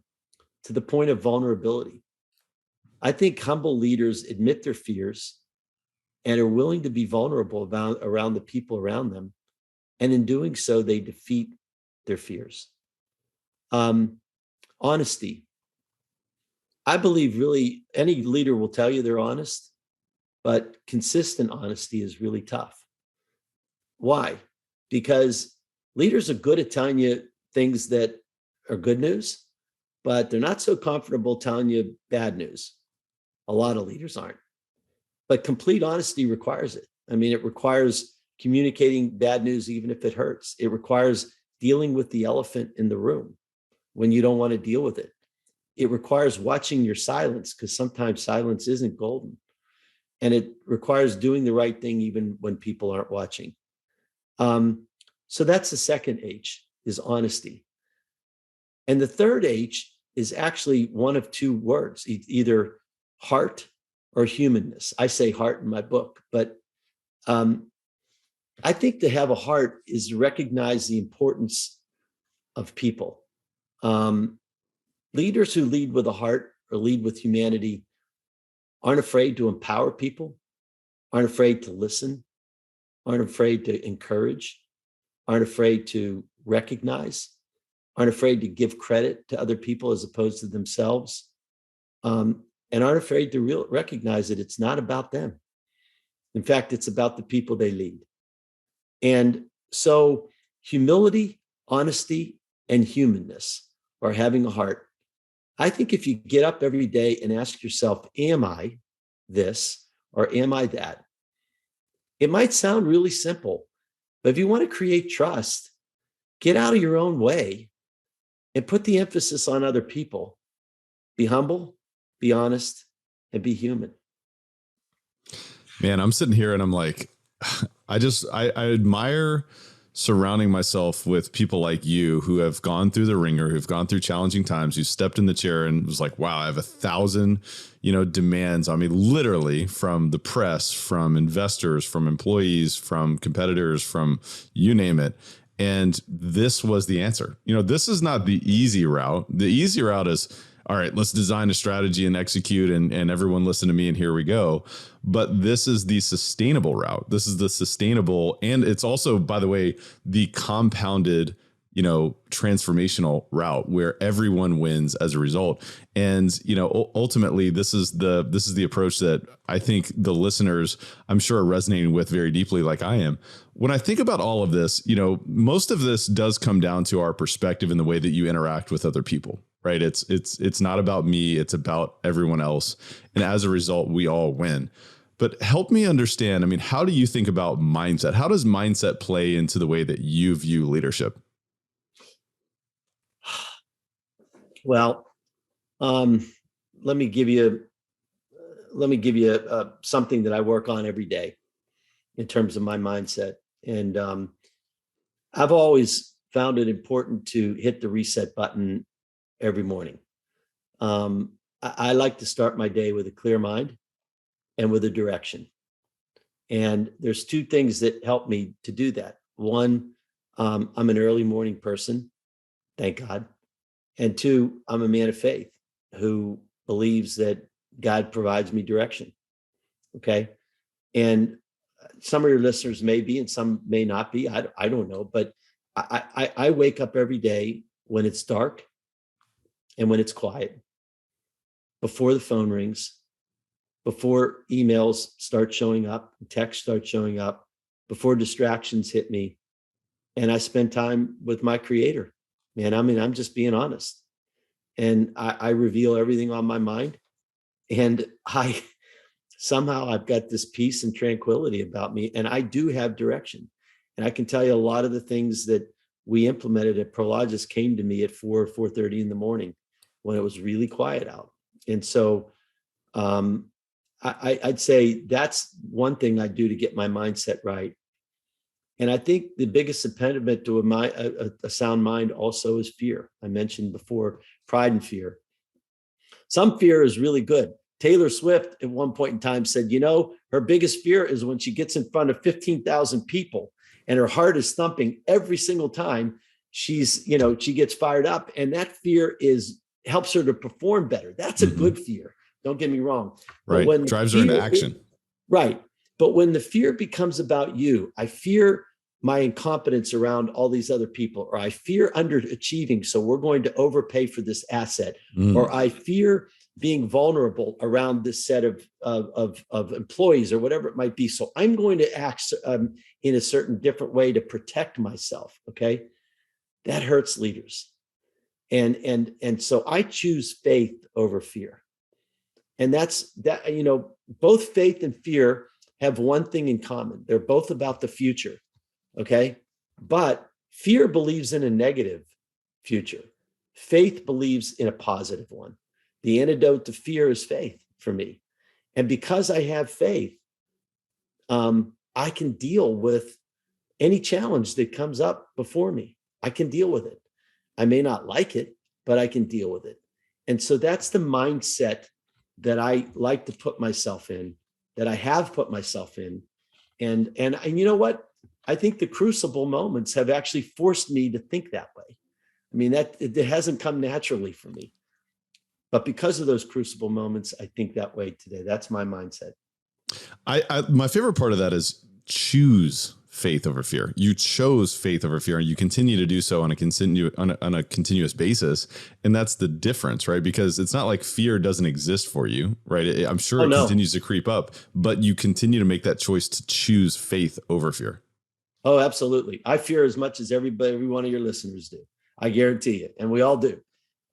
C: to the point of vulnerability. I think humble leaders admit their fears and are willing to be vulnerable around the people around them. And in doing so, they defeat their fears. Honesty. I believe really any leader will tell you they're honest, but consistent honesty is really tough. Why? Because leaders are good at telling you things that are good news, but they're not so comfortable telling you bad news. A lot of leaders aren't. But complete honesty requires it. I mean, it requires communicating bad news even if it hurts. It requires dealing with the elephant in the room when you don't want to deal with it. It requires watching your silence, because sometimes silence isn't golden. And it requires doing the right thing even when people aren't watching. So that's the second H, is honesty. And the third H is actually one of 2 words, either heart or humanness. I say heart in my book, but I think to have a heart is to recognize the importance of people. Leaders who lead with a heart or lead with humanity aren't afraid to empower people, aren't afraid to listen, aren't afraid to encourage, aren't afraid to recognize, aren't afraid to give credit to other people as opposed to themselves. and aren't afraid to recognize that it's not about them. In fact, it's about the people they lead. And so humility, honesty, and humanness, or having a heart. I think if you get up every day and ask yourself, am I this or am I that? It might sound really simple, but if you want to create trust, get out of your own way and put the emphasis on other people. Be humble, be honest, and be human.
A: Man, I'm sitting here and I'm like, I admire surrounding myself with people like you who have gone through the ringer, who've gone through challenging times, who stepped in the chair and was like, wow, I have 1,000, demands on me, literally, from the press, from investors, from employees, from competitors, from you name it. And this was the answer. This is not the easy route. The easy route is, all right, let's design a strategy and execute and everyone listen to me and here we go. But this is the sustainable route. This is the sustainable. And it's also, by the way, the compounded, transformational route where everyone wins as a result. And, ultimately this is the approach that I think the listeners, I'm sure, are resonating with very deeply, like I am. When I think about all of this, most of this does come down to our perspective and the way that you interact with other people. Right. It's not about me. It's about everyone else. And as a result, we all win. But help me understand. How do you think about mindset? How does mindset play into the way that you view leadership?
C: Well, let me give you something that I work on every day in terms of my mindset. And I've always found it important to hit the reset button every morning. I like to start my day with a clear mind and with a direction. And there's two things that help me to do that. One, I'm an early morning person, thank God. And two, I'm a man of faith who believes that God provides me direction. Okay. And some of your listeners may be, and some may not be. I don't know, but I wake up every day when it's dark and when it's quiet, before the phone rings, before emails start showing up, texts start showing up, before distractions hit me. And I spend time with my creator. Man, I'm just being honest. And I reveal everything on my mind. And somehow I've got this peace and tranquility about me. And I do have direction. And I can tell you a lot of the things that we implemented at Prologis came to me at 4:30 in the morning when it was really quiet out. And so I'd say that's one thing I do to get my mindset right. And I think the biggest impediment to a sound mind also is fear. I mentioned before, pride and fear. Some fear is really good. Taylor Swift at one point in time said, her biggest fear is when she gets in front of 15,000 people and her heart is thumping every single time she gets fired up. And that fear helps her to perform better. That's a good fear. Don't get me wrong.
A: Right. When drives her into action.
C: Right. But when the fear becomes about you, I fear my incompetence around all these other people, or I fear underachieving, so we're going to overpay for this asset, or I fear being vulnerable around this set of employees or whatever it might be. So I'm going to act in a certain different way to protect myself. Okay. That hurts leaders. And so I choose faith over fear. And that's that, both faith and fear have one thing in common. They're both about the future. Okay. But fear believes in a negative future. Faith believes in a positive one. The antidote to fear is faith for me. And because I have faith, I can deal with any challenge that comes up before me. I can deal with it. I may not like it, but I can deal with it. And so that's the mindset that I like to put myself in, that I have put myself in. And you know what? I think the crucible moments have actually forced me to think that way. I mean, that it hasn't come naturally for me. But because of those crucible moments, I think that way today. That's my mindset.
A: My favorite part of that is choose faith over fear. You chose faith over fear, and you continue to do so on a continuous basis. And that's the difference, right? Because it's not like fear doesn't exist for you, right? I'm sure
C: Oh,
A: it
C: no.
A: continues to creep up, but you continue to make that choice to choose faith over fear.
C: Oh, absolutely. I fear as much as every one of your listeners do. I guarantee it. And we all do.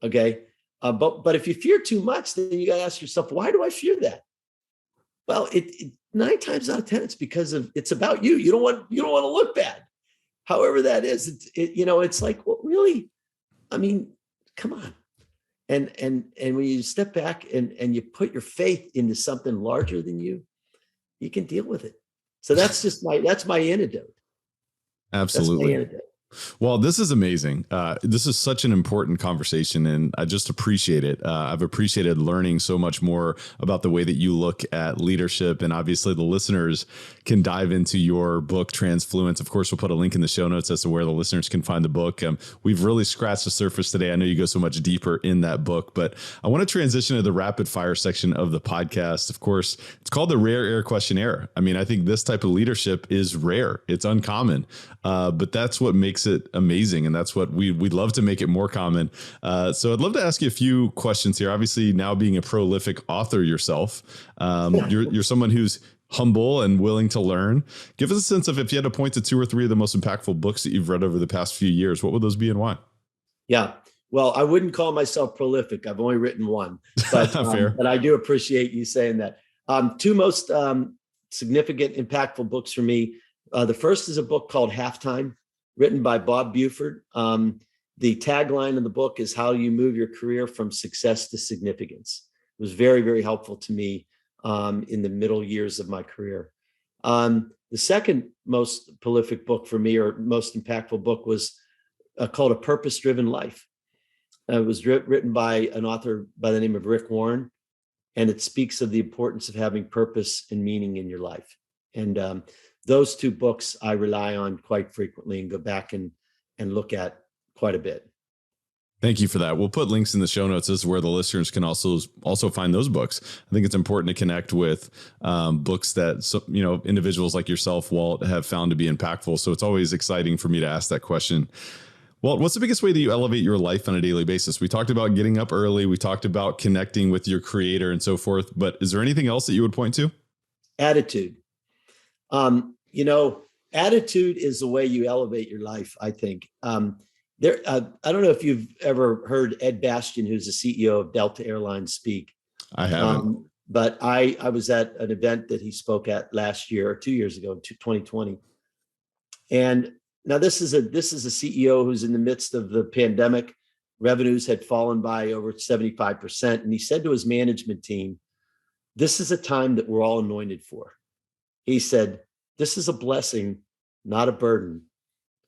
C: Okay. But if you fear too much, then you got to ask yourself, why do I fear that? Well, it 9 times out of 10, it's because it's about you. You don't want to look bad. However that is, it's like, well, really? I mean, come on. And when you step back and you put your faith into something larger than you can deal with it. So that's my antidote.
A: Absolutely.
C: That's my antidote.
A: Well, this is amazing. This is such an important conversation, and I just appreciate it. I've appreciated learning so much more about the way that you look at leadership, and obviously the listeners can dive into your book, Transfluence. Of course, we'll put a link in the show notes as to where the listeners can find the book. We've really scratched the surface today. I know you go so much deeper in that book, but I want to transition to the rapid fire section of the podcast. Of course, it's called the Rare Air Questionnaire. I mean, I think this type of leadership is rare. It's uncommon, but that's what makes it amazing, and that's what we'd love to make it more common. So I'd love to ask you a few questions here. Obviously, now being a prolific author yourself, you're someone who's humble and willing to learn. Give us a sense of, if you had to point to 2 or 3 of the most impactful books that you've read over the past few years, what would those be and why?
C: Yeah. Well, I wouldn't call myself prolific. I've only written 1, but
A: Fair.
C: but I do appreciate you saying that. 2 most significant, impactful books for me. The first is a book called Halftime, written by Bob Buford. The tagline of the book is how you move your career from success to significance. It was very, very helpful to me in the middle years of my career. The second most prolific book for me, or most impactful book, was called A Purpose-Driven Life. It was written by an author by the name of Rick Warren, and it speaks of the importance of having purpose and meaning in your life. And those 2 books I rely on quite frequently and go back and look at quite a bit.
A: Thank you for that. We'll put links in the show notes as where the listeners can also find those books. I think it's important to connect with books that individuals like yourself, Walt, have found to be impactful. So it's always exciting for me to ask that question. Walt, what's the biggest way that you elevate your life on a daily basis? We talked about getting up early. We talked about connecting with your creator and so forth. But is there anything else that you would point to?
C: Attitude. Attitude is the way you elevate your life, I think. I don't know if you've ever heard Ed Bastian, who's the CEO of Delta Airlines, speak.
A: I haven't.
C: But I was at an event that he spoke at last year, or 2 years ago, 2020. And now this is a CEO who's in the midst of the pandemic. Revenues had fallen by over 75%. And he said to his management team, "This is a time that we're all anointed for." He said, "This is a blessing, not a burden.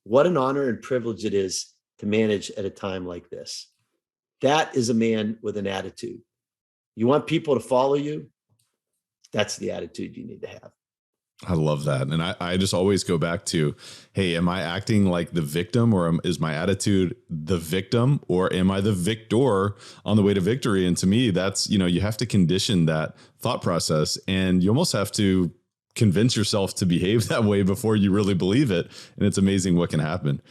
C: What an honor and privilege it is to manage at a time like this." That is a man with an attitude. You want people to follow you? That's the attitude you need to have.
A: I love that. And I just always go back to, hey, am I acting like the victim, or is my attitude the victim, or am I the victor on the way to victory? And to me, that's, you have to condition that thought process, and you almost have to convince yourself to behave that way before you really believe it. And it's amazing what can happen.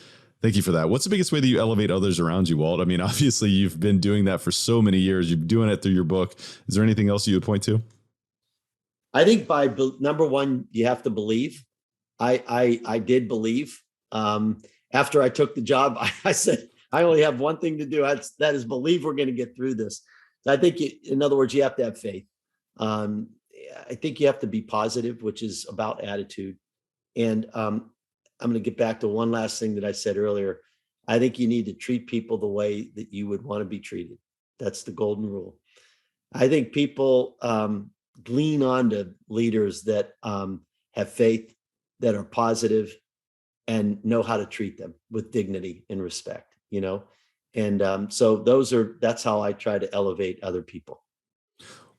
A: Thank you for that. What's the biggest way that you elevate others around you, Walt? I mean, obviously you've been doing that for so many years. You've been doing it through your book. Is there anything else you would point to?
C: I think number 1, you have to believe. I did believe. After I took the job, I said, I only have one thing to do. That is believe we're going to get through this. So I think, in other words, you have to have faith. I think you have to be positive, which is about attitude. And I'm going to get back to one last thing that I said earlier. I think you need to treat people the way that you would want to be treated. That's the golden rule. I think people glean onto leaders that have faith, that are positive, and know how to treat them with dignity and respect, And so that's how I try to elevate other people.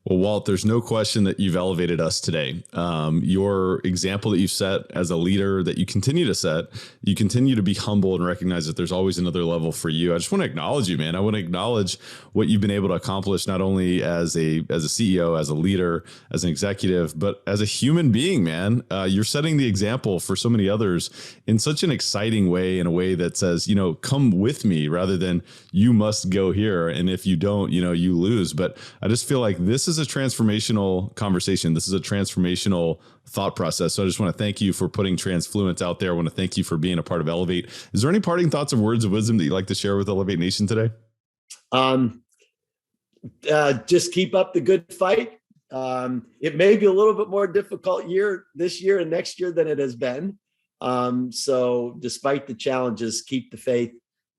A: Well, Walt, there's no question that you've elevated us today. Your example that you've set as a leader, that you continue to set, you continue to be humble and recognize that there's always another level for you. I just want to acknowledge you, man. I want to acknowledge what you've been able to accomplish, not only as a CEO, as a leader, as an executive, but as a human being, man. You're setting the example for so many others in such an exciting way, in a way that says, come with me, rather than you must go here. And if you don't, you lose. But I just feel like this is a transformational conversation. This is a transformational thought process. So I just want to thank you for putting Transfluence out there. I want to thank you for being a part of Elevate. Is there any parting thoughts or words of wisdom that you'd like to share with Elevate Nation today?
C: Just keep up the good fight. It may be a little bit more difficult this year and next year than it has been. So despite the challenges, keep the faith.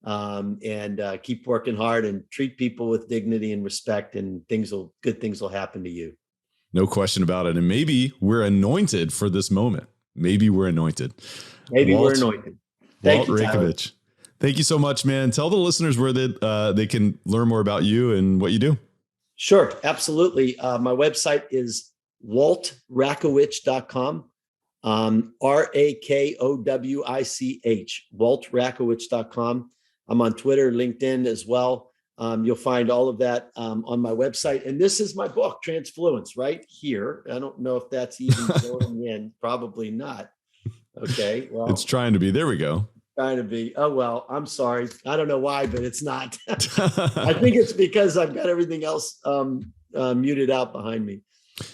C: And keep working hard and treat people with dignity and respect, and good things will happen to you.
A: No question about it. And maybe we're anointed for this moment. Maybe we're anointed.
C: We're anointed.
A: Walt Rakowicz. Thank you so much, man. Tell the listeners where they can learn more about you and what you do.
C: Sure. Absolutely. My website is waltrakowich.com. Rakowich, waltrakowich.com. I'm on Twitter, LinkedIn as well. You'll find all of that on my website. And this is my book, Transfluence, right here. I don't know if that's even going in. Probably not. Okay. Well,
A: it's trying to be. There we go.
C: Trying to be. Oh, well, I'm sorry. I don't know why, but it's not. I think it's because I've got everything else muted out behind me.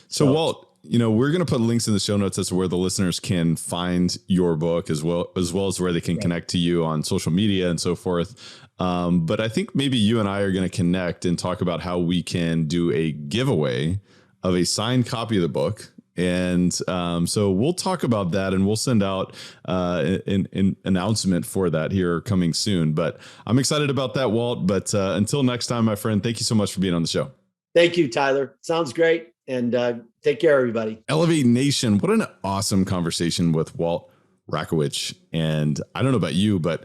A: So Walt, we're going to put links in the show notes as to where the listeners can find your book, as well as where they can connect to you on social media and so forth. But I think maybe you and I are going to connect and talk about how we can do a giveaway of a signed copy of the book. And so we'll talk about that, and we'll send out an announcement for that here coming soon. But I'm excited about that, Walt. But until next time, my friend, thank you so much for being on the show. Thank you, Tyler. Sounds great. And take care, everybody. Elevate Nation. What an awesome conversation with Walt Rakowicz. And I don't know about you, but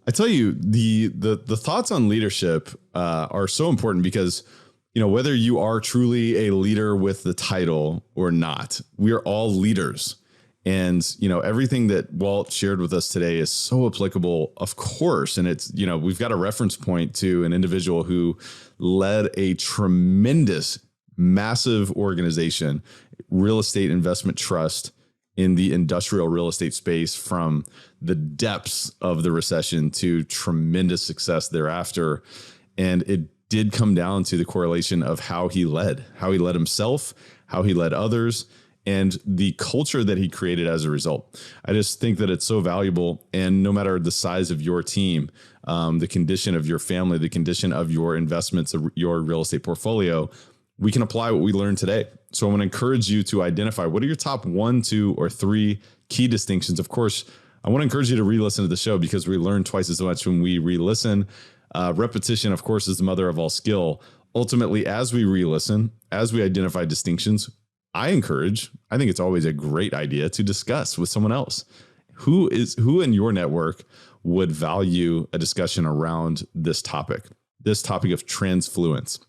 A: I tell you, the thoughts on leadership are so important because, whether you are truly a leader with the title or not, we are all leaders. And, everything that Walt shared with us today is so applicable, of course. And it's, we've got a reference point to an individual who led a tremendous, massive organization, real estate investment trust in the industrial real estate space, from the depths of the recession to tremendous success thereafter. And it did come down to the correlation of how he led himself, how he led others, and the culture that he created as a result. I just think that it's so valuable. And no matter the size of your team, the condition of your family, the condition of your investments, your real estate portfolio, we can apply what we learned today. So I want to encourage you to identify what are your top 1, 2, or 3 key distinctions. Of course, I want to encourage you to re-listen to the show because we learn twice as much when we re-listen. Repetition, of course, is the mother of all skill. Ultimately, as we re-listen, as we identify distinctions, I think it's always a great idea to discuss with someone else. Who in your network would value a discussion around this topic of transfluence?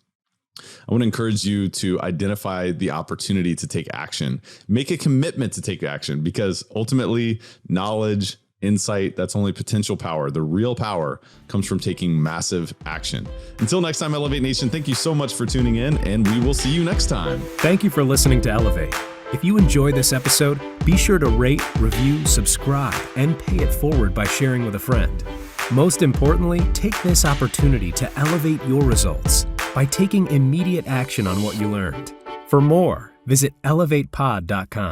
A: I want to encourage you to identify the opportunity to take action, make a commitment to take action, because ultimately knowledge, insight, that's only potential power. The real power comes from taking massive action. Until next time, Elevate Nation, thank you so much for tuning in, and we will see you next time.
B: Thank you for listening to Elevate. If you enjoyed this episode, be sure to rate, review, subscribe, and pay it forward by sharing with a friend. Most importantly, take this opportunity to elevate your results by taking immediate action on what you learned. For more, visit elevatepod.com.